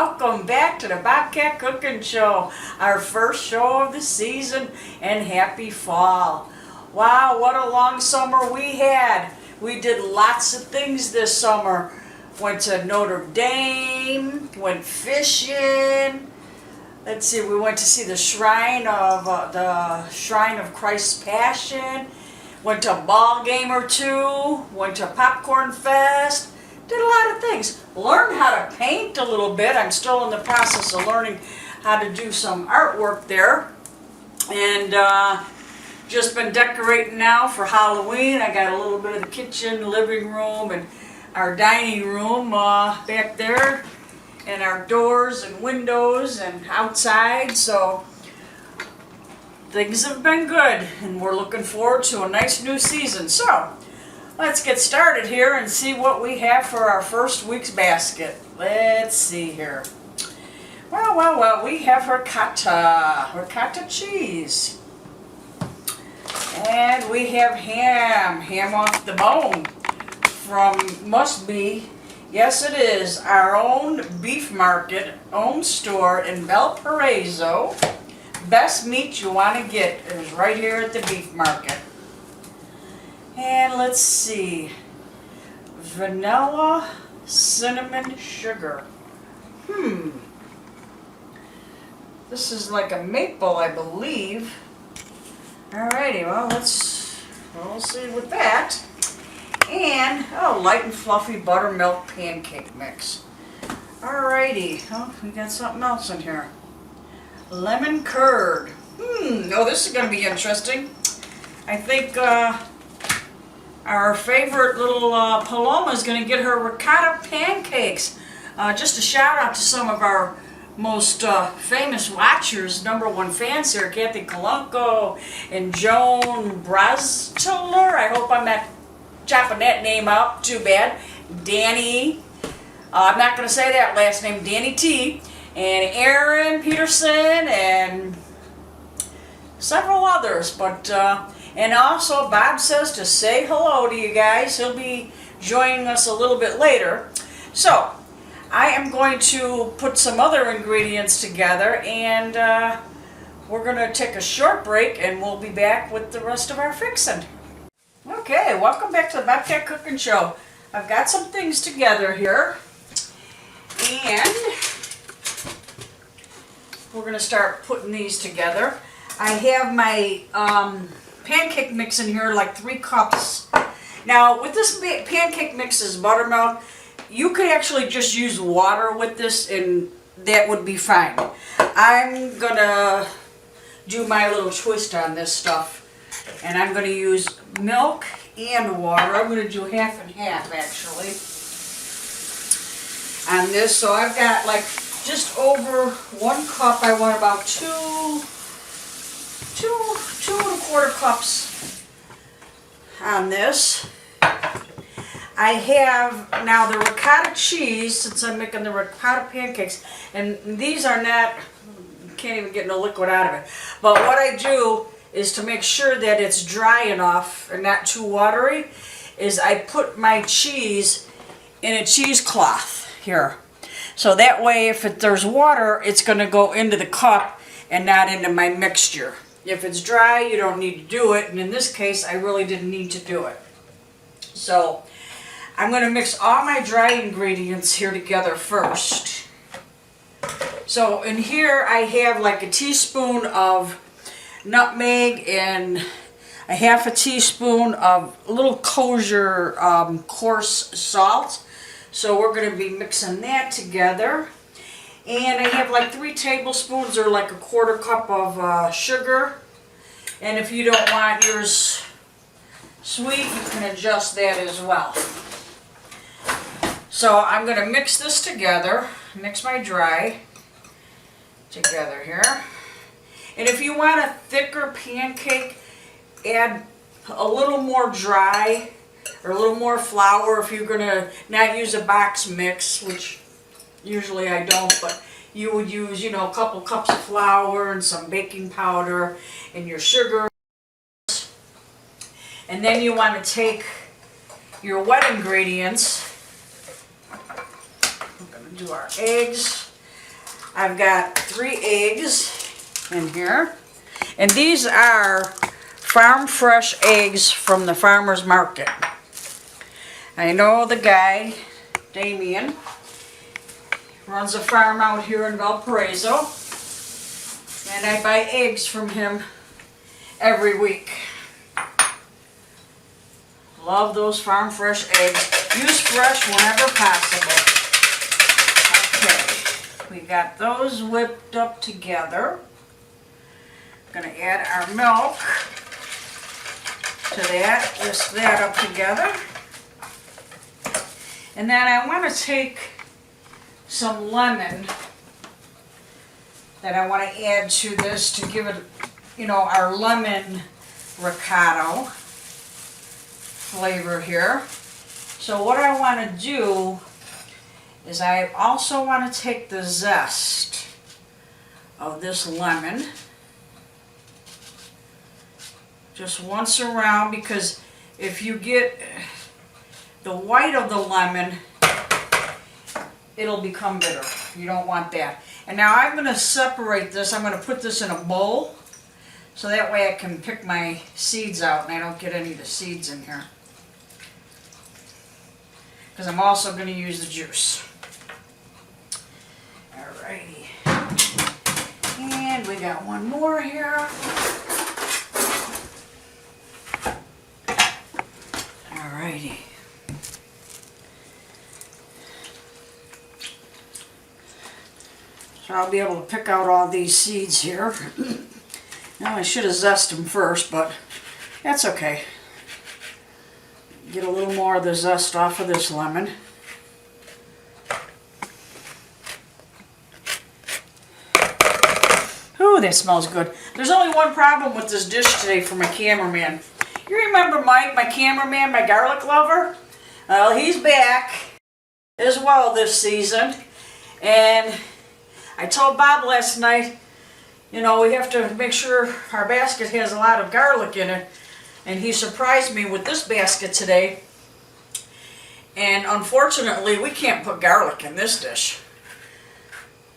welcome back to the Bobkat Cooking Show, our first show of the season, and happy fall. Wow, what a long summer we had. We did lots of things this summer. Went to Notre Dame, went fishing. Let's see, we went to see the Shrine of Christ's Passion. Went to a ball game or two, went to Popcorn Fest. Did a lot of things. Learned how to paint a little bit. I'm still in the process of learning how to do some artwork there. And just been decorating now for Halloween. I got a little bit of the kitchen, living room, and our dining room back there. And our doors and windows and outside. So things have been good. And we're looking forward to a nice new season. So let's get started here and see what we have for our first week's basket. Let's see here. Well, we have ricotta cheese. And we have ham off the bone from, must be, yes it is, our own beef market, own store in Valparaiso. Best meat you want to get is right here at the beef market. And let's see, vanilla cinnamon sugar. This is like a maple, I believe. Alrighty, well we'll see with that. And light and fluffy buttermilk pancake mix. Alrighty, we got something else in here. Lemon curd. This is going to be interesting. I think our favorite little Paloma is going to get her ricotta pancakes. Just a shout out to some of our most famous watchers, #1 fans here, Kathy Colunco and Joan Brastler. I hope I'm not chopping that name up too bad. Danny, I'm not going to say that last name, Danny T. And Aaron Peterson and several others. But and also Bob says to say hello to you guys. He'll be joining us a little bit later. So I am going to put some other ingredients together, and we're going to take a short break, and we'll be back with the rest of our fixing. Okay, welcome back to the Bobkat Cooking Show. I've got some things together here, and we're going to start putting these together. I have my pancake mix in here, like 3 cups. Now, with this pancake mix is buttermilk. You could actually just use water with this, and that would be fine. I'm going to do my little twist on this stuff, and I'm going to use milk and water. I'm going to do half and half, actually, on this. So I've got like just over 1 cup. I want about two and a quarter cups on this. I have now the ricotta cheese, since I'm making the ricotta pancakes, and these are not, can't even get no liquid out of it. But what I do is, to make sure that it's dry enough and not too watery, is I put my cheese in a cheesecloth here. So that way, if there's water, it's going to go into the cup and not into my mixture. If it's dry, you don't need to do it. And in this case, I really didn't need to do it. So I'm going to mix all my dry ingredients here together first. So in here, I have like a teaspoon of nutmeg and a half a teaspoon of little kosher coarse salt. So we're going to be mixing that together. And I have like 3 tablespoons or like a quarter cup of sugar. And if you don't want yours sweet, you can adjust that as well. So I'm going to mix this together, mix my dry together here. And if you want a thicker pancake, add a little more dry or a little more flour if you're going to not use a box mix, which usually I don't, but you would use, a couple cups of flour and some baking powder and your sugar. And then you want to take your wet ingredients. We're going to do our eggs. I've got 3 eggs in here. And these are farm fresh eggs from the farmer's market. I know the guy, Damien, runs a farm out here in Valparaiso. And I buy eggs from him every week. Love those farm fresh eggs. Use fresh whenever possible. Okay, we got those whipped up together. Going to add our milk to that. Whisk that up together. And then I want to take some lemon that I want to add to this to give it, you know, our lemon ricotta flavor here. So what I want to do is I also want to take the zest of this lemon just once around, because if you get the white of the lemon, it'll become bitter. You don't want that. And now I'm going to separate this. I'm going to put this in a bowl so that way I can pick my seeds out and I don't get any of the seeds in here. Because I'm also going to use the juice. Alrighty. And we got one more here. Alrighty. So I'll be able to pick out all these seeds here. Now I should have zested them first, but that's okay. Get a little more of the zest off of this lemon. Ooh, that smells good. There's only one problem with this dish today for my cameraman. You remember Mike, my cameraman, my garlic lover? Well, he's back as well this season. And I told Bob last night, you know, we have to make sure our basket has a lot of garlic in it. And he surprised me with this basket today. And unfortunately, we can't put garlic in this dish.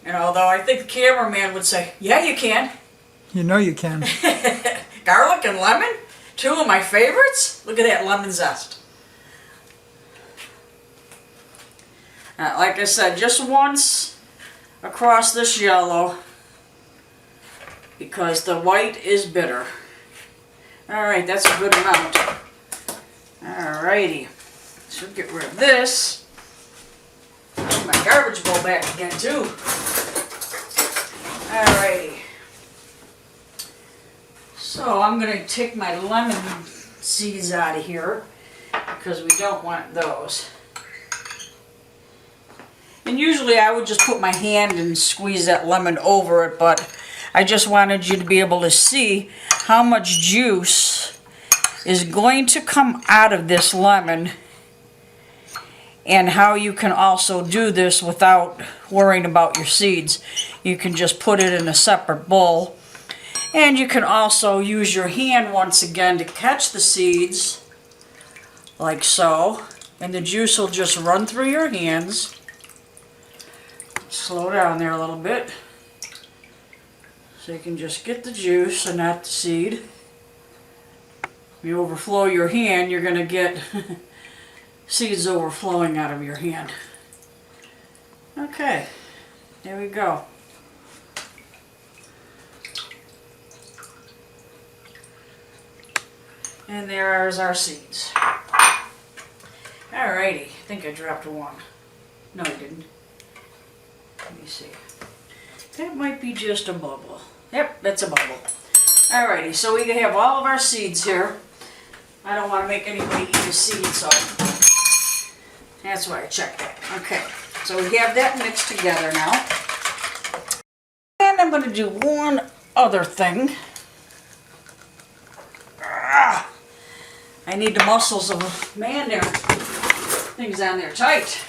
And although I think the cameraman would say, yeah, you can. You know you can. Garlic and lemon? 2 of my favorites? Look at that lemon zest. Like I said, just once across this yellow, because the white is bitter. Alright, that's a good amount. Alrighty. So get rid of this. Put my garbage bowl back again too. Alrighty. So I'm going to take my lemon seeds out of here because we don't want those. And usually I would just put my hand and squeeze that lemon over it, but I just wanted you to be able to see how much juice is going to come out of this lemon and how you can also do this without worrying about your seeds. You can just put it in a separate bowl. And you can also use your hand once again to catch the seeds, like so. And the juice will just run through your hands. Slow down there a little bit. So you can just get the juice and not the seed. If you overflow your hand, you're going to get seeds overflowing out of your hand. Okay, there we go. And there's our seeds. Alrighty, I think I dropped one. No, I didn't. Let me see. That might be just a bubble. Yep, that's a bubble. Alrighty, so we have all of our seeds here. I don't want to make anybody eat a seed, so that's why I checked that. Okay, so we have that mixed together now. And I'm going to do one other thing. I need the muscles of a man there. Things on there tight.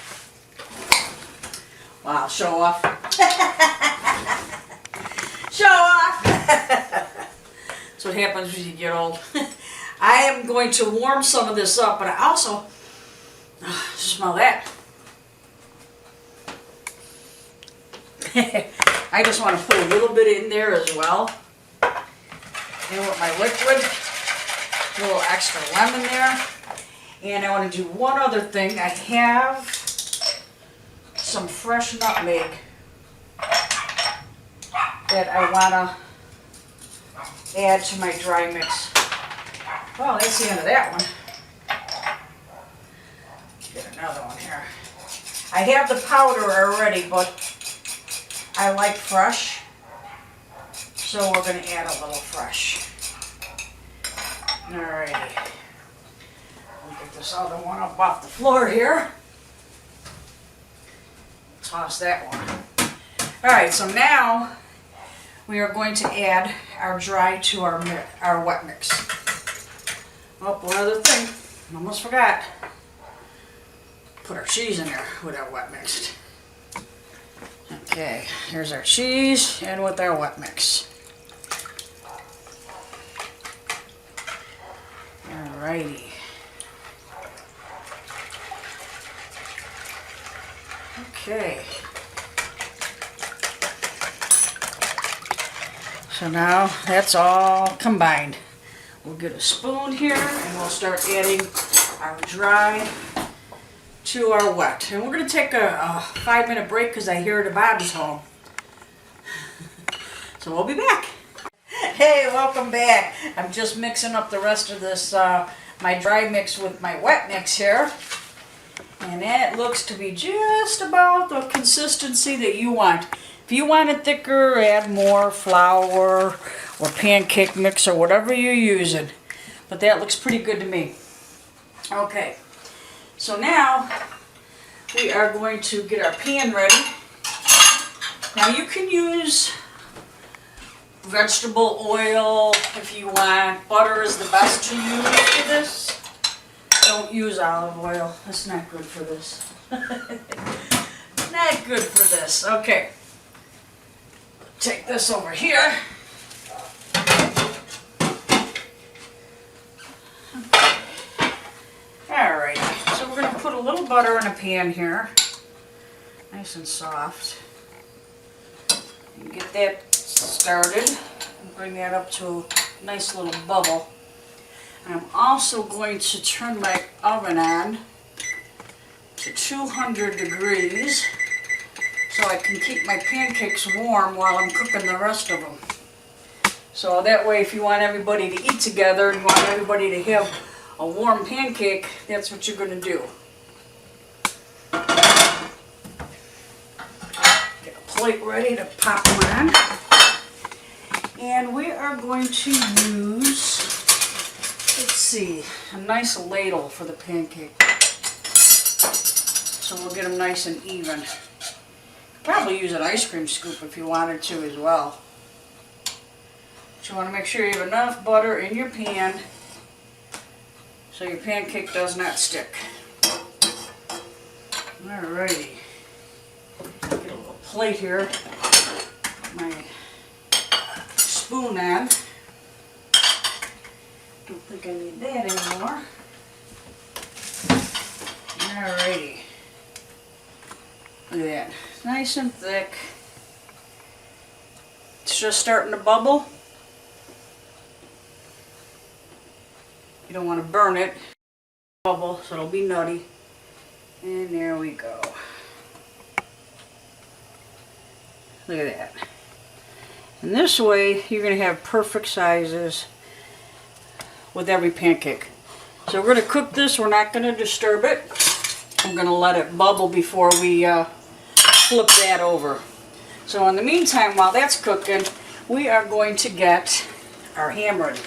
Wow, show off. Show off! That's what happens when you get old. I am going to warm some of this up, but I also smell that. I just want to put a little bit in there as well. And with my liquid, a little extra lemon there. And I want to do one other thing. I have some fresh nutmeg that I want to add to my dry mix. Well, that's the end of that one. Get another one here. I have the powder already, but I like fresh, so we're going to add a little fresh. Alrighty. We'll get this other one up off the floor here. Toss that one. Alright, so now we are going to add our dry to our wet mix. Oh, one other thing. Almost forgot. Put our cheese in there with our wet mix. Okay, here's our cheese and with our wet mix. Alrighty. Okay. So now that's all combined. We'll get a spoon here and we'll start adding our dry to our wet. And we're going to take a 5-minute break because I hear the Bob's home. So we'll be back. Hey, welcome back. I'm just mixing up the rest of this, my dry mix with my wet mix here. And that looks to be just about the consistency that you want. If you want it thicker, add more flour or pancake mix or whatever you're using. But that looks pretty good to me. Okay. So now we are going to get our pan ready. Now you can use vegetable oil if you want. Butter is the best to use for this. Don't use olive oil. That's not good for this. Not good for this. Okay. Take this over here. Alright, so we're going to put a little butter in a pan here. Nice and soft. And get that started. Bring that up to a nice little bubble. I'm also going to turn my oven on to 200 degrees so I can keep my pancakes warm while I'm cooking the rest of them. So that way if you want everybody to eat together and you want everybody to have a warm pancake, that's what you're going to do. Get a plate ready to pop them on. And we are going to use, let's see, a nice ladle for the pancake. So we'll get them nice and even. Probably use an ice cream scoop if you wanted to as well. But you want to make sure you have enough butter in your pan so your pancake does not stick. Alrighty. Get a little plate here. Put my spoon on. Don't think I need that anymore. Alrighty. Look at that. Nice and thick. It's just starting to bubble. You don't want to burn it. Bubble, so it'll be nutty. And there we go. Look at that. And this way, you're going to have perfect sizes with every pancake. So we're going to cook this. We're not going to disturb it. I'm going to let it bubble before we flip that over. So in the meantime, while that's cooking, we are going to get our ham ready.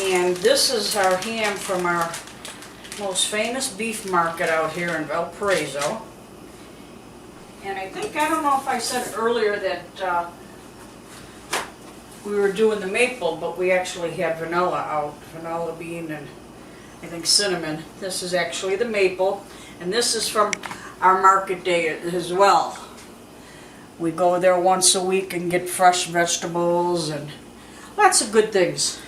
And this is our ham from our most famous beef market out here in Valparaiso. And I don't know if I said earlier that we were doing the maple, but we actually had vanilla out. Vanilla bean and I think cinnamon. This is actually the maple. And this is from our market day as well. We go there once a week and get fresh vegetables and lots of good things.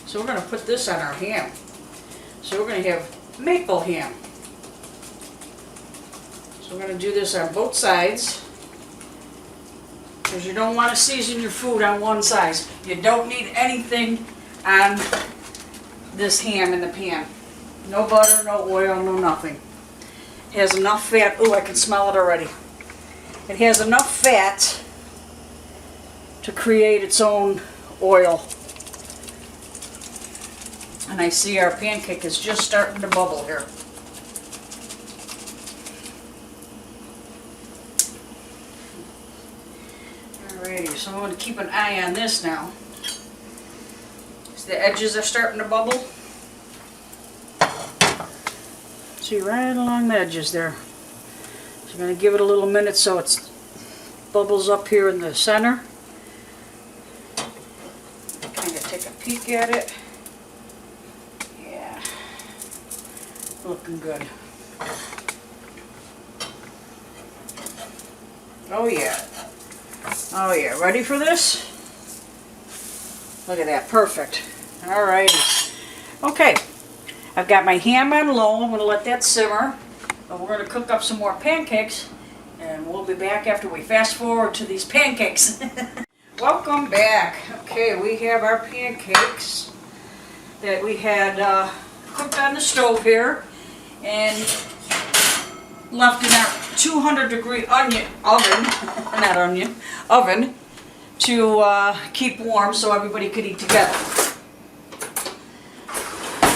So we're going to put this on our ham. So we're going to have maple ham. So we're going to do this on both sides. Because you don't want to season your food on one side. You don't need anything on this ham in the pan. No butter, no oil, no nothing. It has enough fat. Oh, I can smell it already. It has enough fat to create its own oil. And I see our pancake is just starting to bubble here. Alrighty, so I'm going to keep an eye on this now. See the edges are starting to bubble? See right along the edges there. So I'm going to give it a little minute so it bubbles up here in the center. Kind of take a peek at it. Yeah, looking good. Oh yeah. Oh yeah, ready for this? Look at that, perfect. Alrighty. Okay, I've got my ham on low. I'm going to let that simmer. And we're going to cook up some more pancakes. And we'll be back after we fast forward to these pancakes. Welcome back. Okay, we have our pancakes that we had cooked on the stove here. And left in our 200-degree oven to keep warm so everybody could eat together.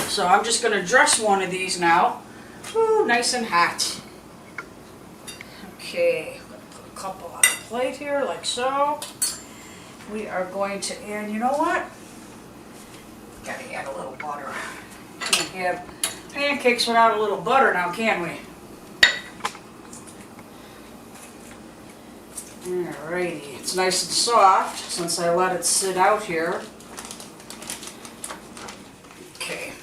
So I'm just going to dress one of these now. Ooh, nice and hot. Okay, I'm going to put a couple on a plate here like so. We are going to add, you know what? Gotta add a little butter. Can't have pancakes without a little butter now, can we? Alrighty, it's nice and soft since I let it sit out here. Okay.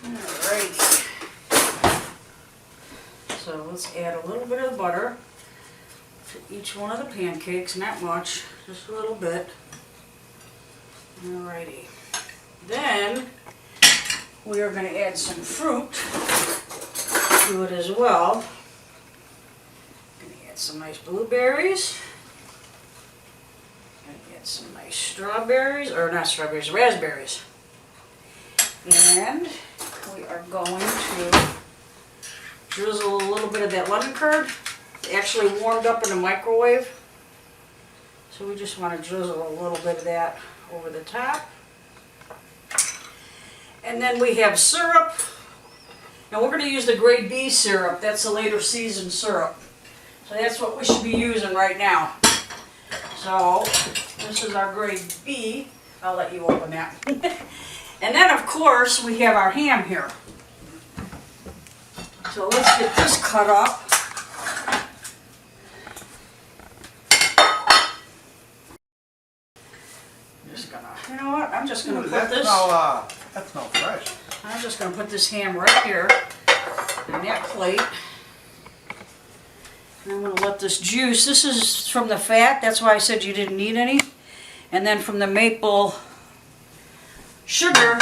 Alrighty. So let's add a little bit of butter to each one of the pancakes, not much, just a little bit. Alrighty. Then we are going to add some fruit to it as well. Some nice blueberries. And add some nice strawberries, or not strawberries, raspberries. And we are going to drizzle a little bit of that lemon curd. It's actually warmed up in the microwave. So we just want to drizzle a little bit of that over the top. And then we have syrup. Now we're going to use the grade B syrup. That's a later seasoned syrup. So that's what we should be using right now. So this is our grade B. I'll let you open that. And then of course we have our ham here. So let's get this cut up. Just gonna, you know what? I'm just gonna put this. That smells fresh. I'm just gonna put this ham right here on that plate. And I'm going to let this juice, this is from the fat, that's why I said you didn't need any. And then from the maple sugar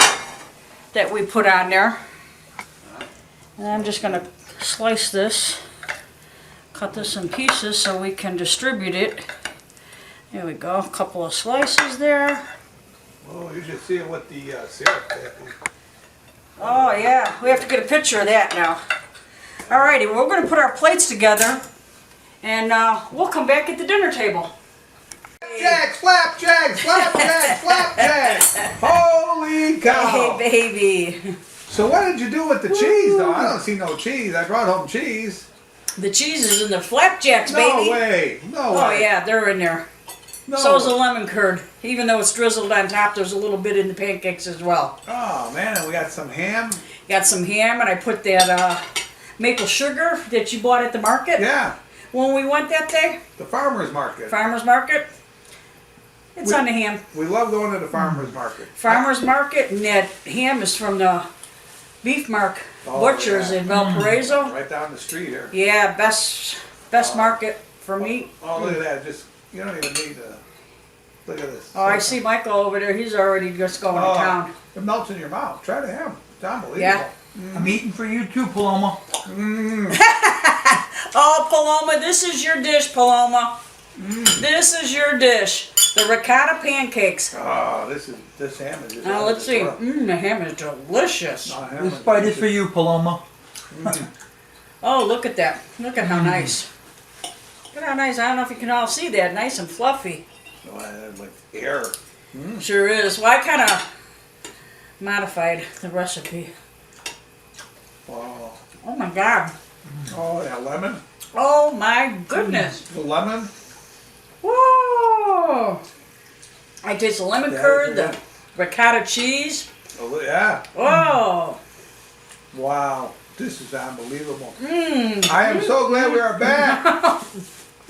that we put on there. And I'm just going to slice this, cut this in pieces so we can distribute it. There we go, a couple of slices there. Oh, you should see it with the syrup. Oh yeah, we have to get a picture of that now. Alrighty, well, we're going to put our plates together. And we'll come back at the dinner table. Flapjacks, flapjacks, flapjacks! Holy cow! Hey, baby. So what did you do with the cheese, though? I don't see no cheese. I brought home cheese. The cheese is in the flapjacks, baby. No way. No way. Oh, yeah, they're in there. No. So is the lemon curd. Even though it's drizzled on top, there's a little bit in the pancakes as well. Oh, man, and we got some ham. Got some ham, and I put that maple sugar that you bought at the market. Yeah. When we went that day. The farmer's market. Farmer's market. It's on the ham. We love going to the farmer's market. Farmer's market, and that ham is from the Beef Mark Butchers in Valparaiso. Right down the street here. Yeah, best market for meat. Oh, look at that. Just, you don't even need to... Look at this. Oh, I see Michael over there. He's already just going to town. It melts in your mouth. Try the ham. It's unbelievable. Yeah. I'm eating for you too, Paloma. Oh, Paloma, this is your dish, Paloma. This is your dish. The ricotta pancakes. Oh, this ham is just. Now let's see. The ham is delicious. This bite is for you, Paloma. Oh, look at that. Look at how nice. Look at how nice. I don't know if you can all see that. Nice and fluffy. Like air. Sure is. Well, I kind of modified the recipe. Wow. Oh my God. Oh, yeah, lemon. Oh my goodness. The lemon. Whoa. I taste the lemon Yeah, curd, yeah. the ricotta cheese. Oh, yeah. Oh. Wow. This is unbelievable. Mmm. I am so glad we are back.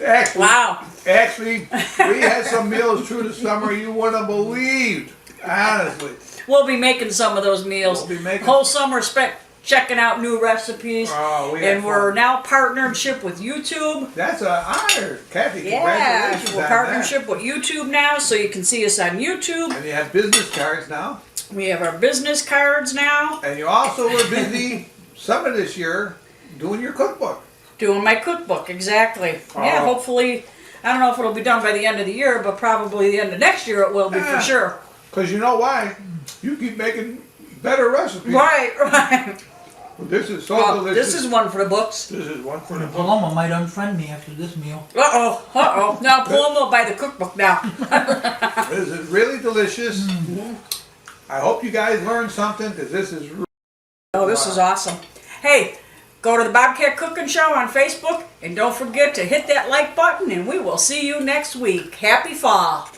Actually, Wow. Actually, we had some meals through the summer you wouldn't have believed. Honestly. We'll be making some of those meals. We'll be making- Whole summer checking out new recipes. Oh, we had And we're fun. now partnership with YouTube. That's an honor, Kathy. Yeah, Congratulations we're on partnership with YouTube now, so you can see us on YouTube. that. And you have business cards now. We have our business cards now. And you also were busy some of this year doing your cookbook. Doing my cookbook, exactly. Yeah, Oh. hopefully, I don't know if it'll be done by the end of the year, but probably the end of next year it will be for sure. Because you know why? You keep making better recipes. Right, right. This is so Well, delicious. this is one for the books. This is one for the book. Paloma might unfriend me after this meal. Uh-oh. Now Paloma will buy the cookbook now. This is really delicious. I hope you guys learned something because this is really Oh, this is awesome. Hey, go to the Bobcat Cooking Show on Facebook, and don't forget to hit that like button, and we will see you next week. Happy fall.